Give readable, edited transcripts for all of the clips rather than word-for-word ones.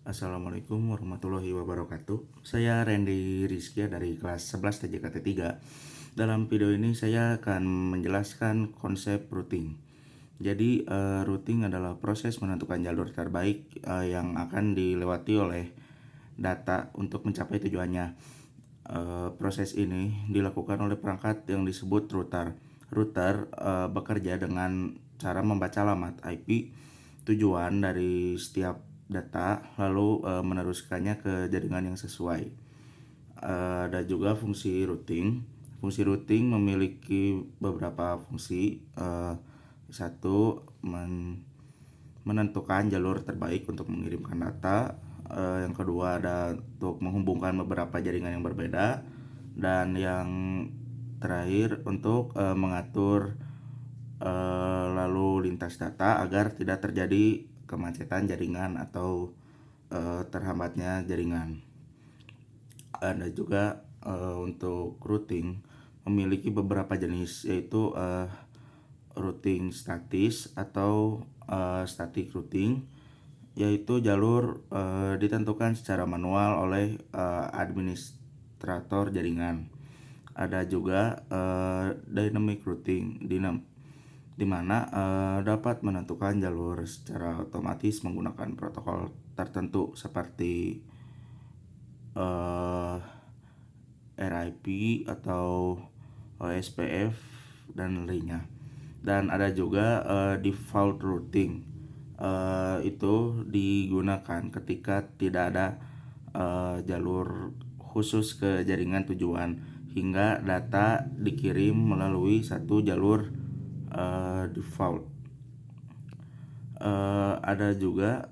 Assalamualaikum warahmatullahi wabarakatuh. Saya Randy Rizkia dari kelas 11 TJKT 3. Dalam video ini saya akan menjelaskan konsep routing. Jadi routing adalah proses menentukan jalur terbaik yang akan dilewati oleh data untuk mencapai tujuannya. Proses ini dilakukan oleh perangkat yang disebut router. Router bekerja dengan cara membaca alamat IP tujuan dari setiap data lalu meneruskannya ke jaringan yang sesuai. Ada juga fungsi routing. Fungsi routing memiliki beberapa fungsi. Satu, menentukan jalur terbaik untuk mengirimkan data. Yang kedua ada untuk menghubungkan beberapa jaringan yang berbeda, dan yang terakhir untuk mengatur lalu lintas data agar tidak terjadi kemacetan jaringan atau terhambatnya jaringan. Ada juga untuk routing memiliki beberapa jenis, yaitu routing statis atau static routing, yaitu jalur ditentukan secara manual oleh administrator jaringan. Ada juga dynamic routing di mana dapat menentukan jalur secara otomatis menggunakan protokol tertentu seperti RIP atau OSPF dan lainnya. Dan ada juga default routing. Itu digunakan ketika tidak ada jalur khusus ke jaringan tujuan, hingga data dikirim melalui satu jalur default. Ada juga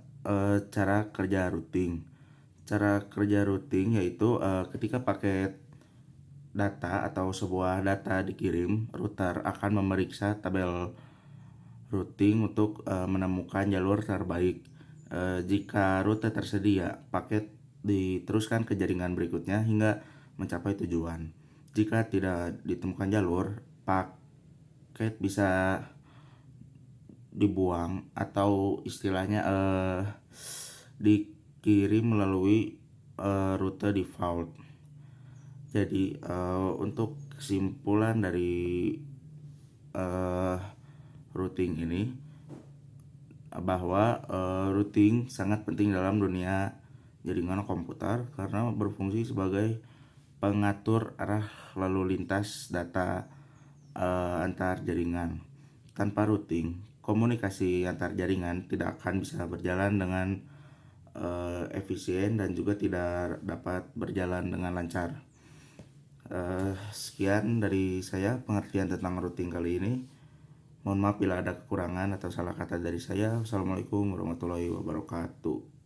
cara kerja routing. Cara kerja routing yaitu ketika paket data atau sebuah data dikirim, router akan memeriksa tabel routing untuk menemukan jalur terbaik. Jika rute tersedia, paket diteruskan ke jaringan berikutnya hingga mencapai tujuan. Jika tidak ditemukan jalur, paket bisa dibuang atau istilahnya dikirim melalui rute default. Jadi untuk kesimpulan dari routing ini, bahwa routing sangat penting dalam dunia jaringan komputer karena berfungsi sebagai pengatur arah lalu lintas data antar jaringan. Tanpa routing, komunikasi antar jaringan tidak akan bisa berjalan dengan efisien dan juga tidak dapat berjalan dengan lancar. Sekian dari saya pengertian tentang routing kali ini. Mohon maaf bila ada kekurangan atau salah kata dari saya. Wassalamualaikum warahmatullahi wabarakatuh.